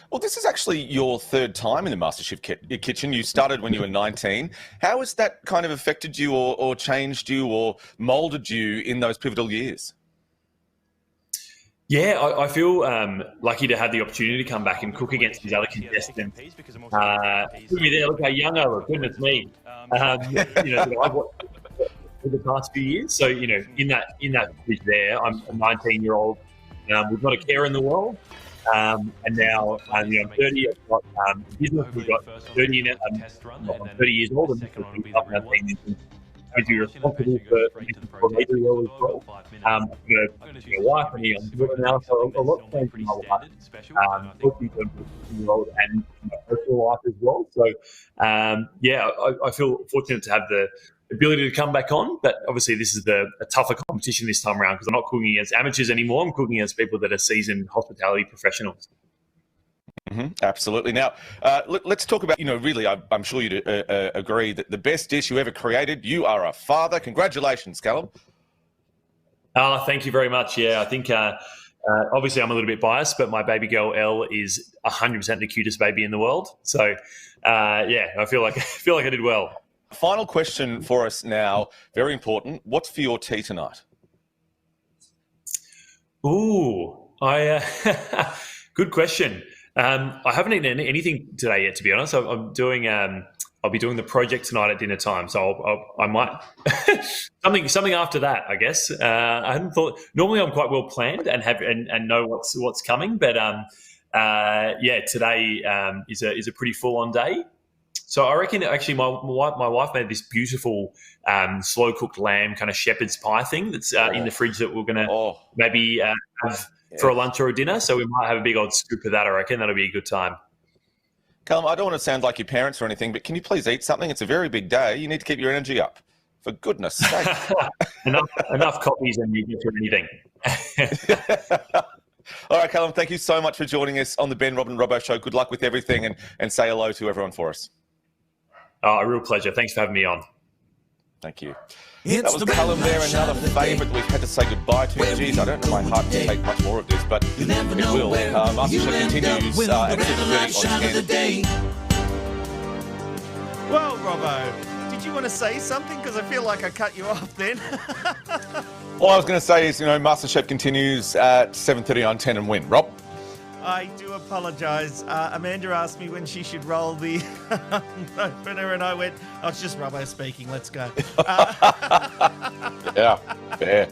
Well, this is actually your 3rd time in the Masterchef kitchen. You started when you were 19. How has that kind of affected you or changed you or moulded you in those pivotal years? Yeah, I feel lucky to have the opportunity to come back and cook against these other contestants. Look at me there, look how young I look. Goodness me. I've watched for the past few years. So, in that pitch there, I'm a 19-year-old with not a care in the world. And now I'm 30. I've got business. We've got 30 in it. I'm 30 years old, and I'm going to be responsible for major role as well. I'm going to be a wife and I'm doing now, so a lot changed in my life, both in terms of role and my personal life as well. So, I feel fortunate to have the ability to come back on, but obviously this is a tougher competition this time around because I'm not cooking against amateurs anymore. I'm cooking against people that are seasoned hospitality professionals. Mm-hmm, absolutely. Now, let's talk about, really, I'm sure you'd agree that the best dish you ever created, you are a father. Congratulations, Callum. Thank you very much. Yeah, I think obviously I'm a little bit biased, but my baby girl Elle is 100% the cutest baby in the world. So I feel like I did well. Final question for us now, very important. What's for your tea tonight? Ooh, good question. I haven't eaten anything today yet, to be honest. I'm doing. I'll be doing the project tonight at dinner time, so I might something after that, I guess. I hadn't thought. Normally, I'm quite well planned and know what's coming, but today is a pretty full on day. So I reckon actually my wife made this beautiful slow cooked lamb kind of shepherd's pie thing that's in the fridge that we're gonna maybe have for a lunch or a dinner. So we might have a big old scoop of that. I reckon that'll be a good time. Callum, I don't want to sound like your parents or anything, but can you please eat something? It's a very big day. You need to keep your energy up. For goodness sake. enough copies and you get through anything. All right, Callum, thank you so much for joining us on the Ben, Rob and Robbo show. Good luck with everything and say hello to everyone for us. Oh, a real pleasure. Thanks for having me on. Thank you. That was Callum there, another favourite we've had to say goodbye to. Jeez, I don't know my heart to take much more of this, but it will. Masterchef continues at 6:30 on 10. Well, Robbo, did you want to say something? Because I feel like I cut you off then. All I was going to say is, Masterchef continues at 7:30 on 10 and win. Rob? I do apologise. Amanda asked me when she should roll the opener, and I went, "Oh, it's just Robbo speaking. Let's go." Yeah, fair.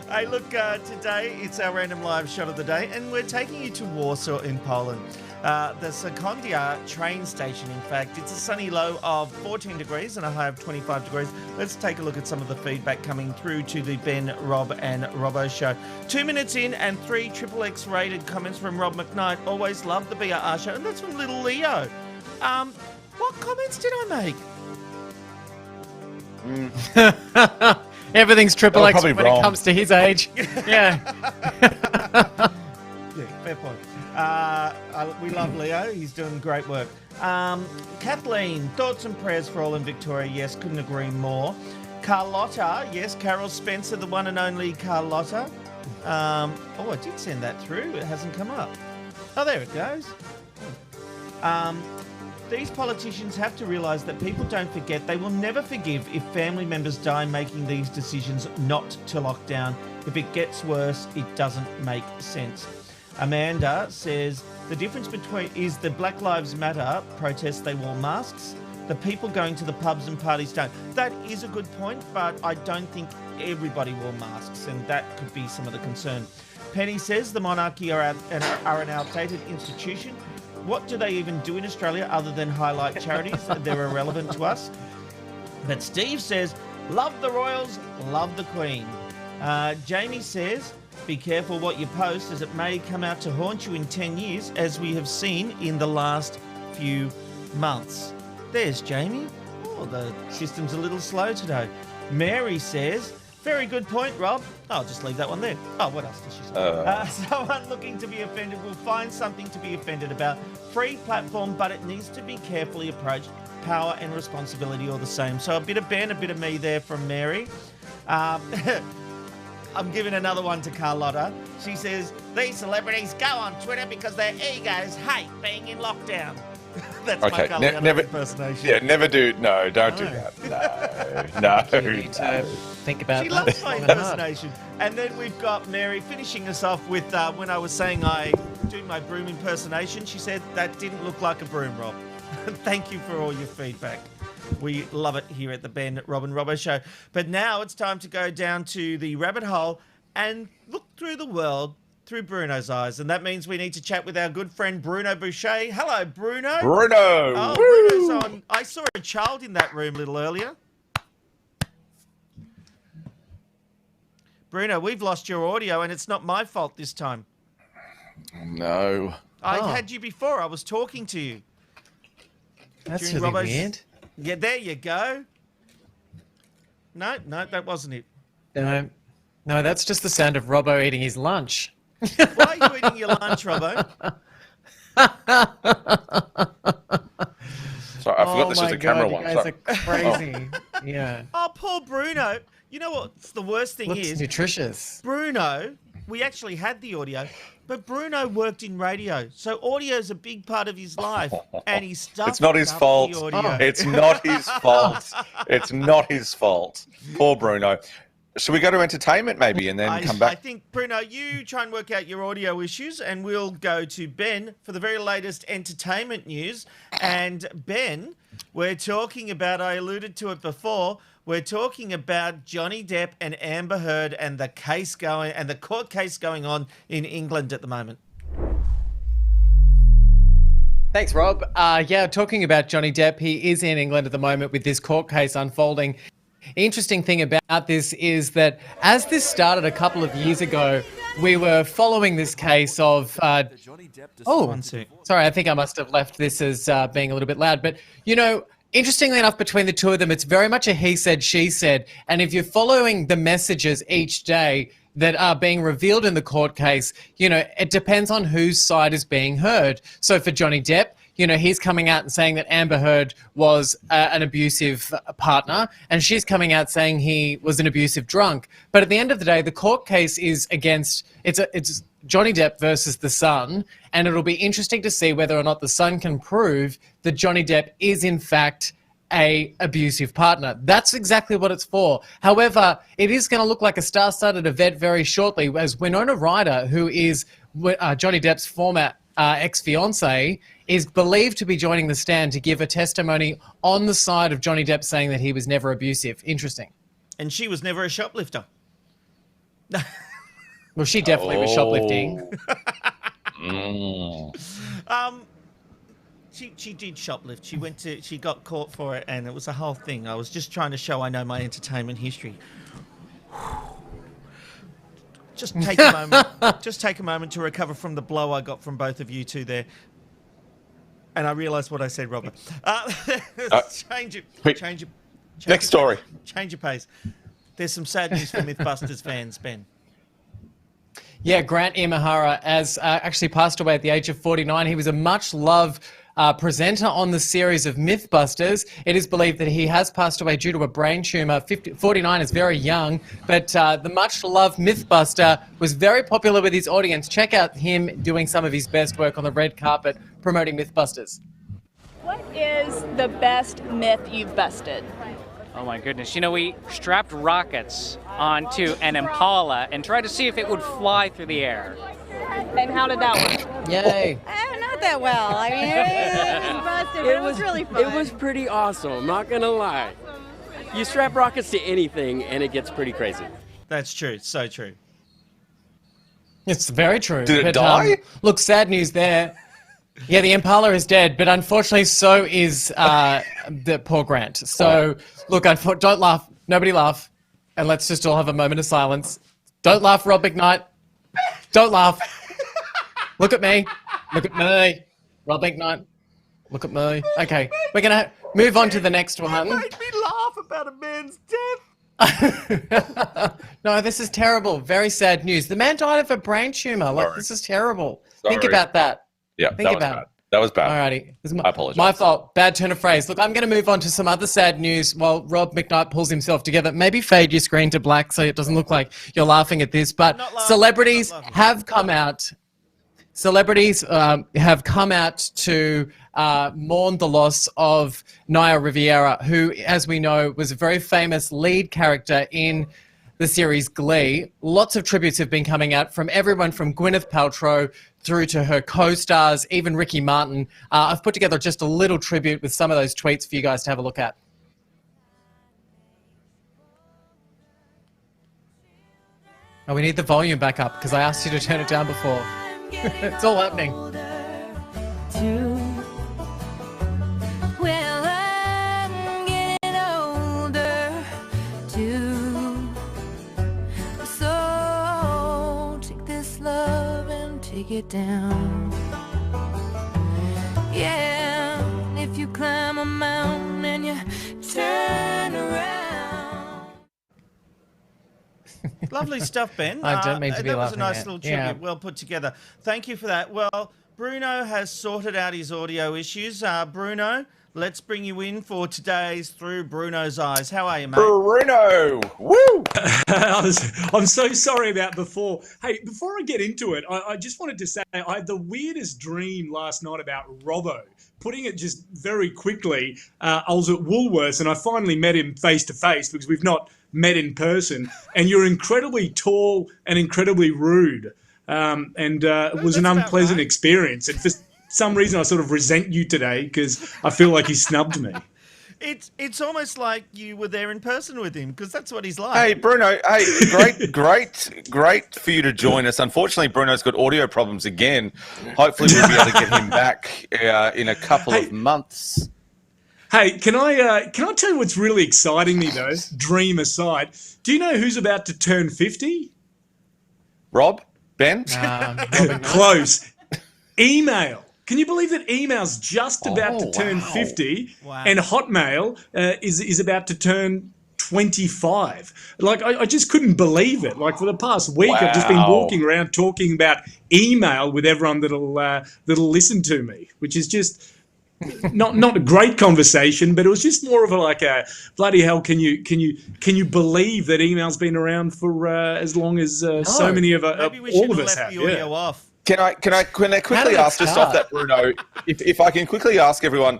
Hey, look, today it's our random live shot of the day, and we're taking you to Warsaw in Poland. The Sekondia train station, in fact. It's a sunny low of 14 degrees and a high of 25 degrees. Let's take a look at some of the feedback coming through to the Ben, Rob and Robbo show. 2 minutes in and 3 XXX rated comments from Rob McKnight. Always love the BRR show. And that's from Little Leo. What comments did I make? Everything's XXX when wrong. it comes to his age. Yeah. Yeah, fair point. We love Leo. He's doing great work. Kathleen, thoughts and prayers for all in Victoria. Yes, couldn't agree more. Carlotta, yes, Carol Spencer, the one and only Carlotta. I did send that through. It hasn't come up. Oh, there it goes. These politicians have to realise that people don't forget. They will never forgive if family members die making these decisions not to lock down. If it gets worse, it doesn't make sense. Amanda says, the difference between is the Black Lives Matter protests, they wore masks. The people going to the pubs and parties don't. That is a good point, but I don't think everybody wore masks, and that could be some of the concern. Penny says the monarchy are an outdated institution. What do they even do in Australia other than highlight charities? They're irrelevant to us. But Steve says, love the royals, love the Queen. Jamie says, be careful what you post, as it may come out to haunt you in 10 years, as we have seen in the last few months. There's Jamie. Oh, the system's a little slow today. Mary says, very good point, Rob. I'll just leave that one there. Oh, what else does she say? Someone looking to be offended will find something to be offended about. Free platform, but it needs to be carefully approached. Power and responsibility all the same. So a bit of Ben, a bit of me there from Mary. I'm giving another one to Carlotta. She says, these celebrities go on Twitter because their egos hate being in lockdown. That's my Carlotta impersonation. Yeah, never do. No, don't do that. No. You need to think about She that. loves my impersonation. And then we've got Mary finishing us off with, when I was saying I do my broom impersonation, she said, that didn't look like a broom, Rob. Thank you for all your feedback. We love it here at the Ben, Rob and Robbo show. But now it's time to go down to the rabbit hole and look through the world through Bruno's eyes. And that means we need to chat with our good friend Bruno Bouchet. Hello, Bruno. Bruno. Oh, Bruno's on. I saw a child in that room a little earlier. Bruno, we've lost your audio and it's not my fault this time. No. I had you before. I was talking to you. That's really weird. Yeah, there you go. No, that wasn't it. No, that's just the sound of Robbo eating his lunch. Why are you eating your lunch, Robbo? Sorry, I forgot this is a camera one. You guys are crazy. Yeah. Oh, poor Bruno. You know what's the worst thing Looks is? nutritious. Bruno we actually had the audio, but Bruno worked in radio, so audio is a big part of his life, and he stuffed It's not his up fault. the audio. It's not his fault. It's not his fault. Poor Bruno. Should we go to entertainment maybe and then come back? I think, Bruno, you try and work out your audio issues, and we'll go to Ben for the very latest entertainment news. And Ben, we're talking about, I alluded to it before, we're talking about Johnny Depp and Amber Heard and the case going and the court case going on in England at the moment. Thanks, Rob. Yeah, talking about Johnny Depp, he is in England at the moment with this court case unfolding. Interesting thing about this is that as this started a couple of years ago, we were following this case of... sorry, I think I must have left this as being a little bit loud. But, you know, interestingly enough, between the two of them, it's very much a he said, she said. And if you're following the messages each day that are being revealed in the court case, you know, it depends on whose side is being heard. So for Johnny Depp, you know, he's coming out and saying that Amber Heard was an abusive partner, and she's coming out saying he was an abusive drunk. But at the end of the day, the court case is against, it's Johnny Depp versus the Sun, and it'll be interesting to see whether or not the Sun can prove that Johnny Depp is in fact a abusive partner. That's exactly what it's for. However, it is going to look like a star-studded event very shortly, as Winona Ryder, who is Johnny Depp's former ex-fiance, is believed to be joining the stand to give a testimony on the side of Johnny Depp, saying that he was never abusive. Interesting. And she was never a shoplifter. Well, she definitely was shoplifting. She did shoplift. She got caught for it, and it was a whole thing. I was just trying to show I know my entertainment history. Just take a moment. Just take a moment to recover from the blow I got from both of you two there. And I realised what I said, Robert. Change it. Next story. Change your pace. There's some sad news for Mythbusters fans, Ben. Yeah, Grant Imahara has actually passed away at the age of 49. He was a much-loved presenter on the series of Mythbusters. It is believed that he has passed away due to a brain tumour. 49 is very young, but the much-loved Mythbuster was very popular with his audience. Check out him doing some of his best work on the red carpet promoting Mythbusters. What is the best myth you've busted? Oh my goodness. You know, we strapped rockets onto an Impala and tried to see if it would fly through the air. And how did that work? Yay. Not that well. I mean, it was busted, but it was really fun. It was pretty awesome, I'm not gonna lie. You strap rockets to anything and it gets pretty crazy. That's true. So true. It's very true. Did it die? Look, sad news there. Yeah, the Impala is dead, but unfortunately so is the poor Grant. So, look, don't laugh. Nobody laugh. And let's just all have a moment of silence. Don't laugh, Rob McKnight. Don't laugh. Look at me. Look at me. Rob McKnight. Look at me. Okay, we're going to move on to the next one. Make me laugh about a man's death. No, this is terrible. Very sad news. The man died of a brain tumor. Like, this is terrible. Think about that. Yeah, Think about it. That was bad. Alrighty. I apologize. My fault. Bad turn of phrase. Look, I'm going to move on to some other sad news while Rob McKnight pulls himself together. Maybe fade your screen to black so it doesn't look like you're laughing at this. But celebrities have come out. Celebrities have come out to mourn the loss of Naya Riviera, who, as we know, was a very famous lead character in the series Glee. Lots of tributes have been coming out from everyone from Gwyneth Paltrow through to her co-stars, even Ricky Martin. I've put together just a little tribute with some of those tweets for you guys to have a look at. Oh, we need the volume back up because I asked you to turn it down before. It's all happening. Well, I'm getting older too. So take this love and take it down. Yeah, if you climb a mountain and you turn around. Lovely stuff, Ben. I don't mean to be That was a laughing nice at. little tribute, well put together. Thank you for that. Well, Bruno has sorted out his audio issues. Bruno, let's bring you in for today's Through Bruno's Eyes. How are you, mate? Bruno! Woo! I'm so sorry about before. Hey, before I get into it, I just wanted to say I had the weirdest dream last night about Robbo. Putting it just very quickly, I was at Woolworths and I finally met him face to face because we've not met in person. And you're incredibly tall and incredibly rude. It was an unpleasant experience. And for some reason, I sort of resent you today because I feel like you snubbed me. It's almost like you were there in person with him because that's what he's like. Hey, Bruno. Hey, great for you to join us. Unfortunately, Bruno's got audio problems again. Hopefully, we'll be able to get him back in a couple of months. Hey, can I tell you what's really exciting me though? Dream aside, do you know who's about to turn 50? Rob? Ben? Close. Email. Can you believe that email's just about to turn 50 and Hotmail is about to turn 25? Like, I just couldn't believe it. Like, for the past week, I've just been walking around talking about email with everyone that'll listen to me, which is just not a great conversation, but it was just more of a bloody hell. Can you believe that email's been around for as long as so many of all of us have? Yeah. Off. Can I quickly ask just off that, Bruno? If I can quickly ask everyone,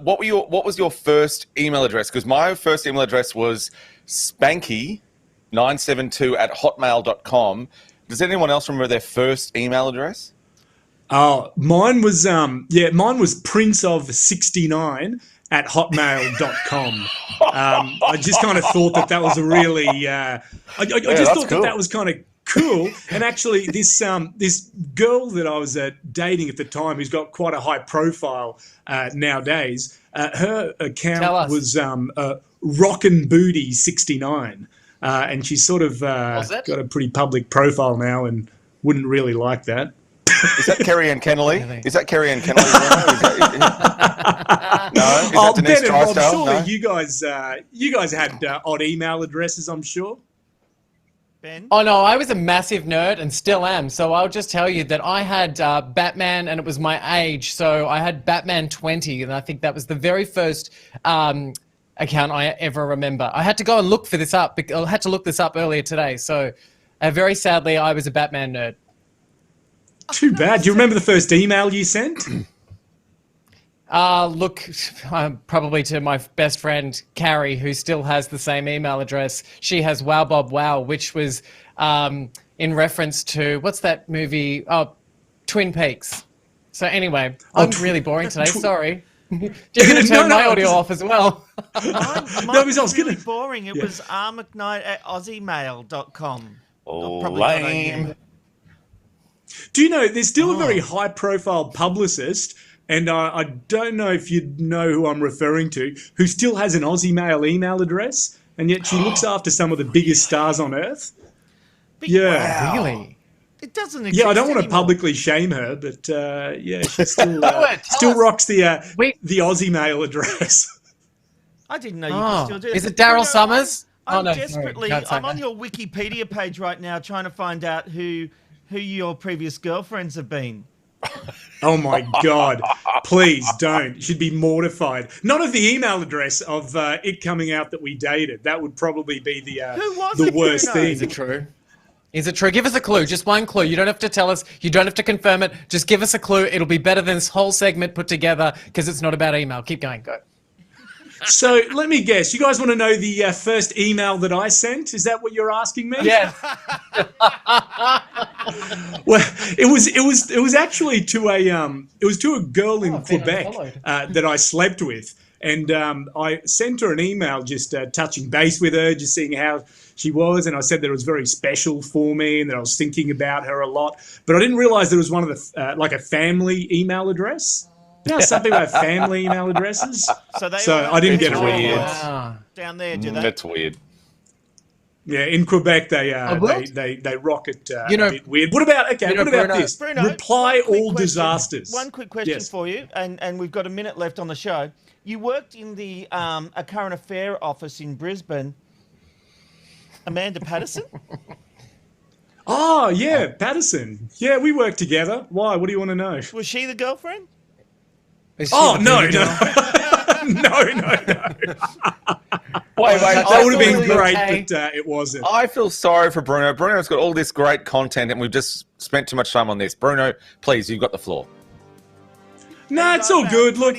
what was your first email address? Because my first email address was spanky972@hotmail.com. Does anyone else remember their first email address? Oh, mine was princeof69@hotmail.com. I just kind of thought that was a really I just thought that was kind of cool. And actually this girl that I was dating at the time, who's got quite a high profile nowadays, her account was Rockin' Booty 69, and she's sort of got a pretty public profile now and wouldn't really like that. Is that Kerry-Ann Kennelly? Is that Kerry-Ann Kennelly? No? Is that Denise Ben and Rob, Drysdale? surely No? you guys had odd email addresses, I'm sure. Ben? Oh no, I was a massive nerd and still am. So I'll just tell you that I had Batman, and it was my age. So I had Batman 20, and I think that was the very first account I ever remember. I had to go and look for this up. I had to look this up earlier today. So very sadly, I was a Batman nerd. Too bad. Do you remember the first email you sent? Look, probably to my best friend, Carrie, who still has the same email address. She has WowBobWow, which was in reference to, what's that movie? Oh, Twin Peaks. So anyway, I'm really boring today. Sorry. You're going to turn my audio off as well. Mine was really boring. It was rmcknight@aussiemail.com. Lame. Do you know, there's still a very high-profile publicist, and I don't know if you know who I'm referring to, who still has an Aussie Mail email address, and yet she looks after some of the biggest stars on Earth. Yeah. Really? It doesn't exist Yeah, I don't want to anymore. publicly shame her, but yeah, she still rocks the Aussie Mail address. I didn't know you could still do that. Is it Daryl Summers? I'm no, desperately. sorry. I'm on your Wikipedia page right now, trying to find out who your previous girlfriends have been. Oh my God! Please don't. You should be mortified. Not of the email address of it coming out that we dated. That would probably be the worst thing. Is it true? Is it true? Give us a clue. Just one clue. You don't have to tell us. You don't have to confirm it. Just give us a clue. It'll be better than this whole segment put together because it's not about email. Keep going. Go. So let me guess. You guys want to know the first email that I sent? Is that what you're asking me? Yeah. Well, it was actually to a girl in Quebec that I slept with, and I sent her an email just touching base with her, just seeing how she was, and I said that it was very special for me and that I was thinking about her a lot, but I didn't realize there was one of the like a family email address. You know, some people have family email addresses, so I didn't get it weird. Down there, do they? That's weird. Yeah, in Quebec they rock it a bit weird. What about this? Bruno, reply all disasters. One quick question for you, and we've got a minute left on the show. You worked in the a current affair office in Brisbane. Amanda Patterson? Oh, yeah, Patterson. Yeah, we work together. Why? What do you want to know? Was she the girlfriend? Oh, no. No. Wait, that would have been great, but it wasn't. I feel sorry for Bruno. Bruno's got all this great content, and we've just spent too much time on this. Bruno, please, you've got the floor. No, it's all good. Look,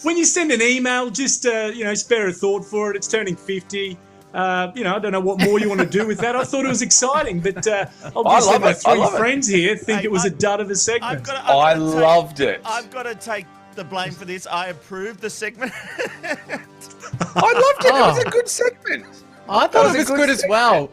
when you send an email, just, spare a thought for it. It's turning 50. I don't know what more you want to do with that. I thought it was exciting, but obviously my three friends here think it was a dud of a segment. I loved it. I've got to take the blame for this. I approved the segment. I loved it. It was a good segment. I thought it was good as well.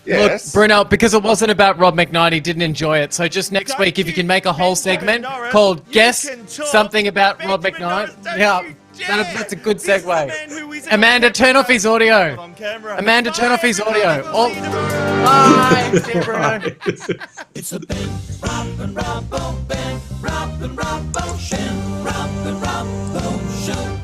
Yes. Look, Bruno, because it wasn't about Rob McKnight, he didn't enjoy it. So just next week, if you can make a whole segment called Guess Something About Rob McKnight. Yeah, that's a good segue. Amanda, turn off his audio. Amanda, turn off his audio. Bye. See you, Bruno. It's the Ben, Rob and Robbo, Ben, Rob and Robbo, Shem, Rob and Robbo Show.